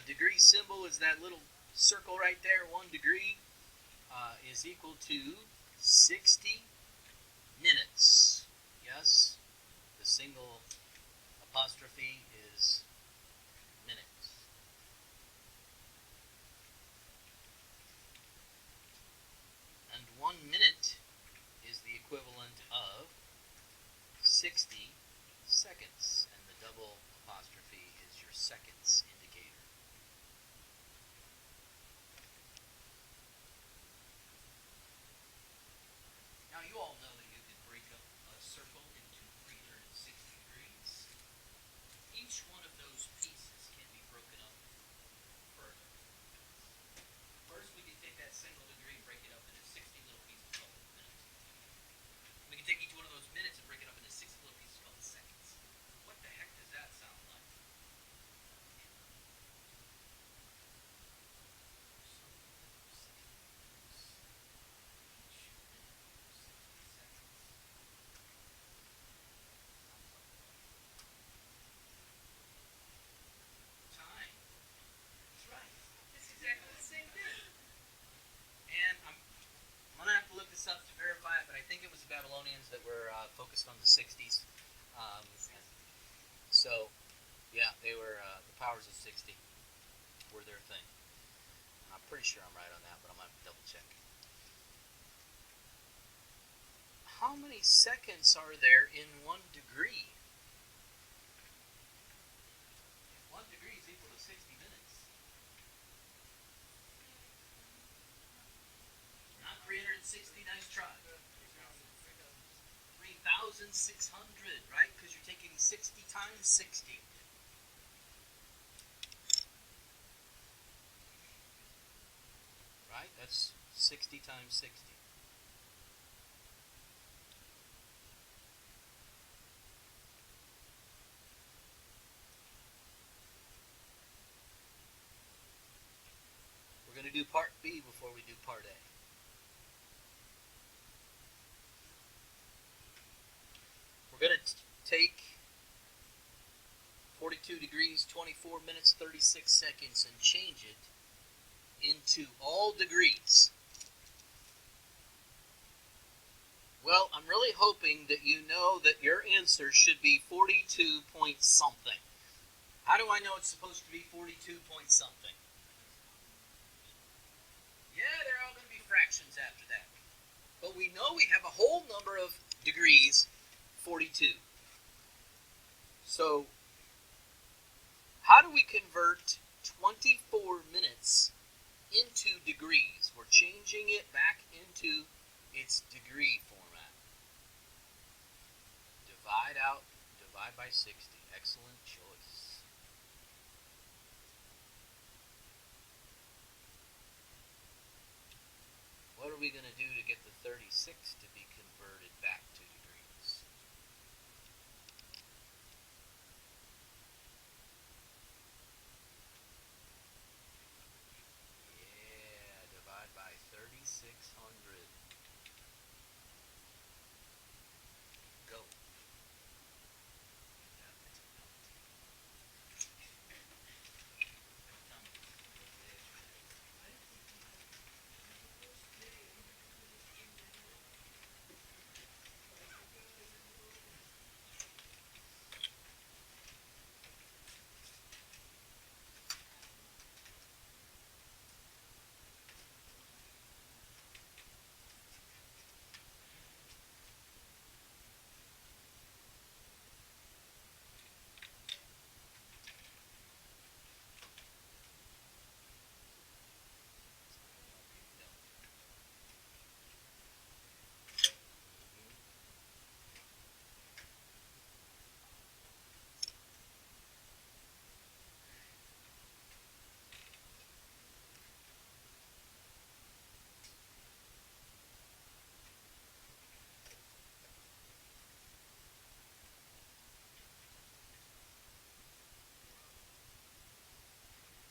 A degree symbol is that little circle right there. 1 degree is equal to 60 minutes. Yes, the single apostrophe is minutes. And 1 minute is the equivalent of 60 seconds, and the double apostrophe is your seconds indicator. Now you all know that you can break up a circle into 360 degrees. Each one of those pieces can be broken up further. First, we can take that single degree and break it up into 60 little pieces called minutes. We can take each one of those minutes and break it up into 60 little pieces called seconds. What the heck does that sound like? Time. That's right. It's exactly the same thing. And I'm going to have to look this up to verify it, but I think it was the Babylonians that were focused on the 60s. So, yeah, they were the powers of 60 were their thing. And I'm pretty sure I'm right on that, but I'm going to have to double check. How many seconds are there in 1 degree? If 1 degree is equal to 60 minutes. Not 360, nice try. 3,600, right? Because you're taking 60 times 60. Right? That's 60 times 60. We're going to do part B before we do part A. We're going to take 42 degrees, 24 minutes, 36 seconds and change it into all degrees. Well, I'm really hoping that you know that your answer should be 42 point something. How do I know it's supposed to be 42 point something? Yeah, they're all going to be fractions after that. But we know we have a whole number of degrees, 42. So, how do we convert 24 minutes into degrees? We're changing it back into its degree format. Divide by 60. Excellent choice. What are we going to do to get the 36 to be converted back to degrees? Yeah, divide by 3,600. Go.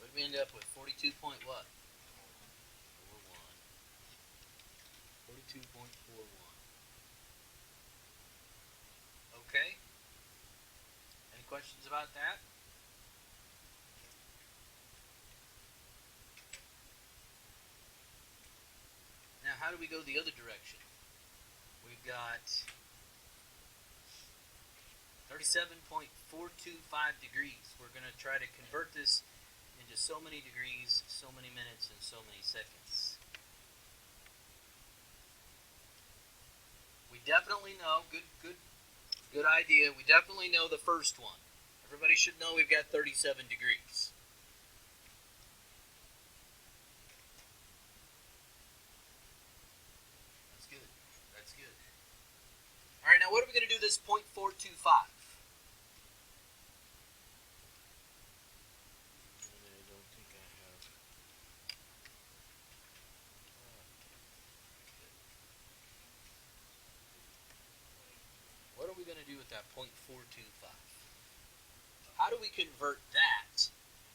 What did we end up with? 42 point what? 41. 42.41. Okay. Any questions about that? how do we go the other direction? We've got 37.425 degrees. We're going to try to convert this into so many degrees, so many minutes, and so many seconds. We definitely know, good idea. We definitely know the first one. Everybody should know we've got 37 degrees. That's good. That's good. All right, now what are we going to do this 0.425? What are we going to do with that 0.425? How do we convert that?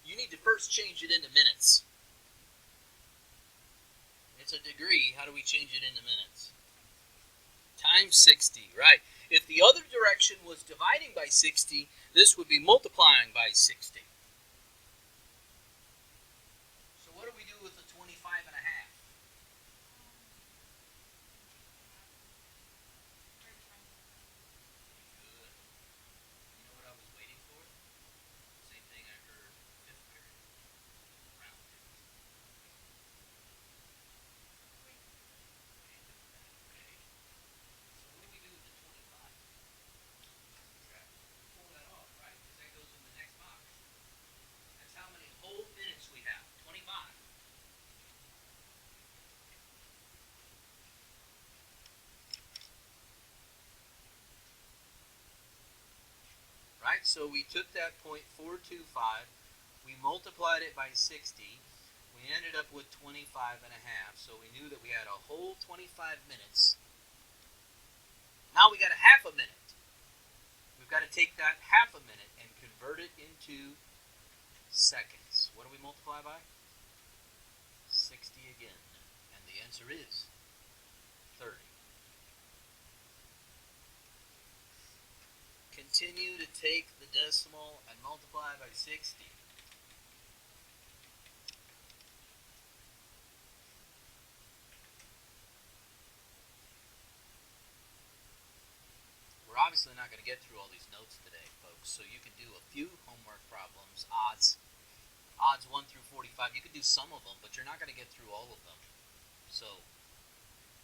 You need to first change it into minutes. It's a degree. How do we change it into minutes? Times 60, right. If the other direction was dividing by 60, this would be multiplying by 60. So what do we do with the 25 and a half? Good. You know what I was waiting for? Same thing I heard fifth period. Round it. Okay. So what do we do with the 25? Pull that off, right? Because that goes in the next box. That's how many whole minutes we have. 25. Right? So we took that 0.425, we multiplied it by 60, we ended up with 25 and a half, so we knew that we had a whole 25 minutes. Now we got a half a minute. We've got to take that half a minute and convert it into seconds. What do we multiply by? 60 again. And the answer is 30. Continue to take the decimal and multiply by 60. We're obviously not going to get through all these notes today, folks, so you can do a few homework problems, odds 1 through 45. You can do some of them, but you're not going to get through all of them. So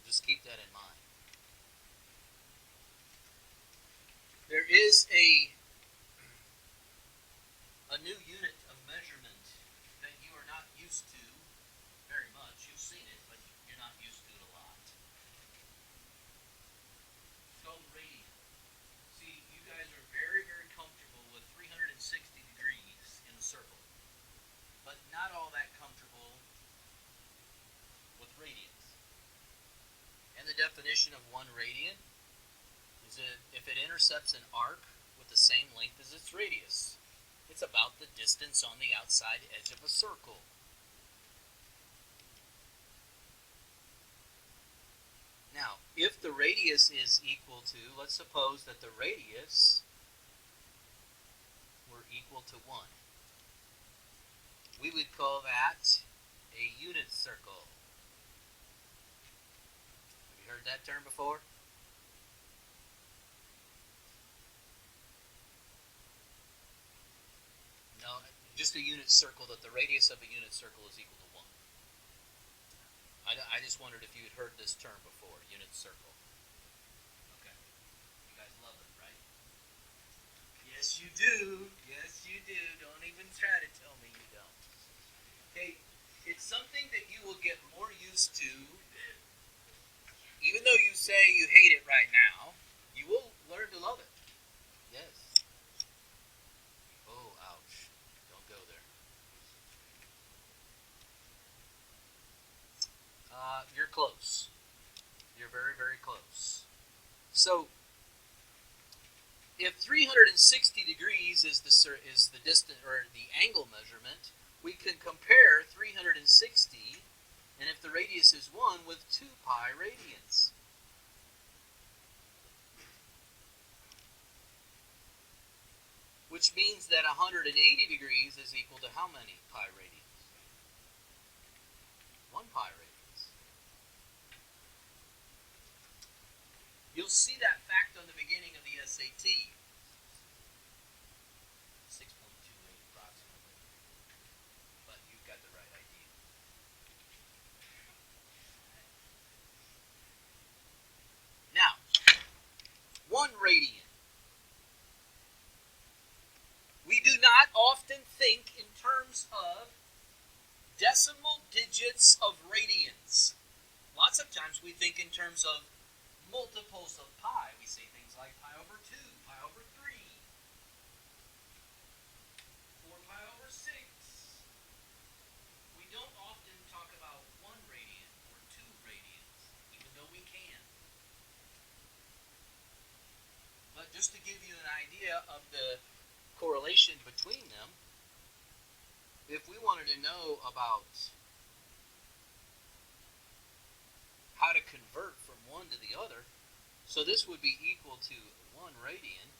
just keep that in mind. There is a new unit of measurement that you are not used to very much. You've seen it, but you're not used to it a lot. It's called radian. See, you guys are very, very comfortable with 360 degrees in a circle, but not all that comfortable with radians. And the definition of 1 radian is that if it intercepts an arc with the same length as its radius. It's about the distance on the outside edge of a circle. Now, if the radius is equal to, let's suppose that the radius were equal to 1. We would call that a unit circle. Have you heard that term before? No, just a unit circle, that the radius of a unit circle is equal to 1. I just wondered if you had heard this term before, unit circle. Okay. You guys love it, right? Yes, you do. Yes, you do. Don't even try to tell me you don't. Okay, it's something that you will get more used to. Even though you say you hate it right now, you will learn to love it. Yes. Oh, ouch. Don't go there. You're close. You're very, very close. So, if 360 degrees is the distance or the angle measurement, we can compare 360, and if the radius is 1, with 2 pi radians. Which means that 180 degrees is equal to how many pi radians? 1 pi radians. You'll see that fact on the beginning of the SAT. 6.28 approximately, but you've got the right idea. Now, 1 radian. We do not often think in terms of decimal digits of radians. Lots of times we think in terms of multiples of pi. We say things like pi over 2, pi over 3, 4 pi over 6. We don't often talk about 1 radian or 2 radians, even though we can. But just to give you an idea of the correlation between them, if we wanted to know about how to convert from one to the other, so this would be equal to 1 radian.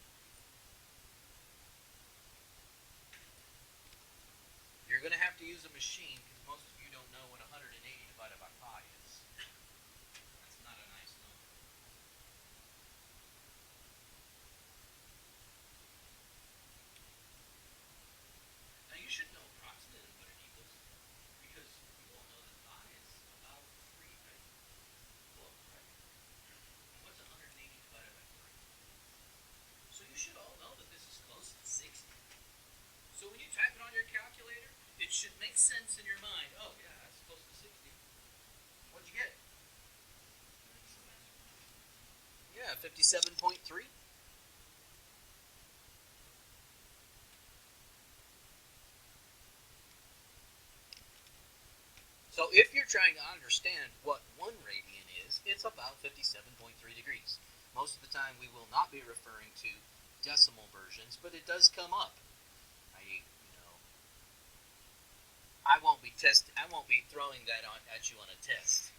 You're going to have to use a machine because most of you don't know what 180 divided by pi is. That's not a nice number. Now you should know approximately what it equals because you all know that pi is about 3, right? Close, right? And what's 180 divided by 3? So you should all know that this is close to 60. So when you type it on your calculator, it should make sense in your mind. Oh, yeah, that's close to 60. What'd you get? Yeah, 57.3. So if you're trying to understand what 1 radian is, it's about 57.3 degrees. Most of the time we will not be referring to decimal versions, but it does come up. I won't be throwing that at you on a test.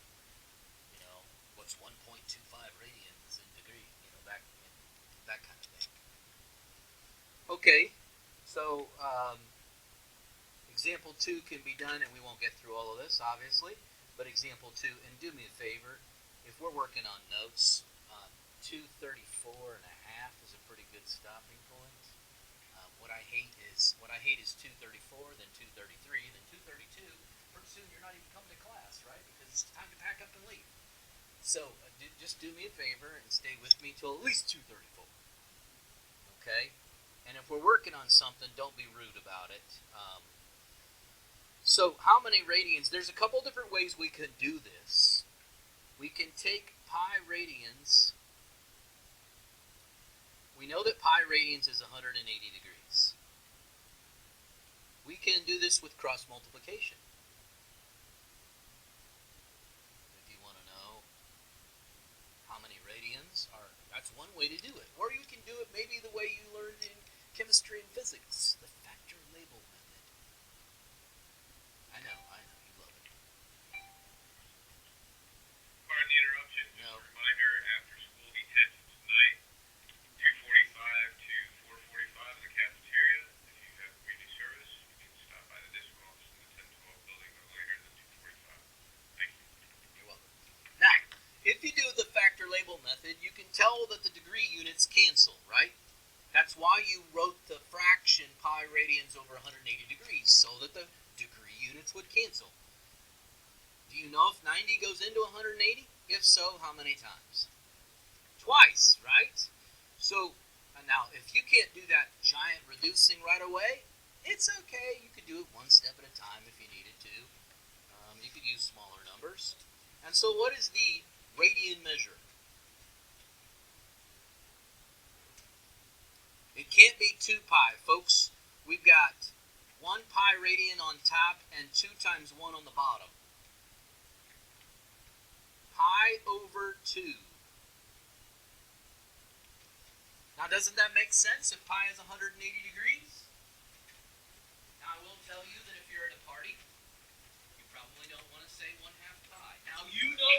What's 1.25 radians in degree? That kind of thing. Okay, so example 2 can be done, and we won't get through all of this, obviously. But example 2, and do me a favor, if we're working on notes, 234 and a half is a pretty good stopping point. What I hate is 234, then 233, then 232. Pretty soon you're not even coming to class, right? Because it's time to pack up and leave. So just do me a favor and stay with me till at least 234. Okay? And if we're working on something, don't be rude about it. So how many radians? There's a couple different ways we could do this. We can take pi radians. We know that pi radians is 180 degrees. We can do this with cross multiplication. If you want to know how many radians are, that's one way to do it. Or you can do it maybe the way you learned in chemistry and physics, the factor label method. I know, you love it. Pardon the interruption. No. Just a reminder, after school detention tonight, 2:45 to 4:45 in the cafeteria. If you have community service, you can stop by the disc office in the 1012 building no later than 2:45. Thank you. You're welcome. Now, if you do the factor label method, you can tell that the degree units cancel, right? That's why you wrote the fraction pi radians over 180 degrees, so that the degree units would cancel. Do you know if 90 goes into 180? If so, how many times? Twice, right? So, now, if you can't do that giant reducing right away, it's okay. You could do it one step at a time if you needed to. You could use smaller numbers. And so what is the radian measure? It can't be 2 pi, folks. We've got 1 pi radian on top and 2 times 1 on the bottom. Pi over 2. Now, doesn't that make sense if pi is 180 degrees? Now, I will tell you that if you're at a party, you probably don't want to say 1/2 pi. Now, you know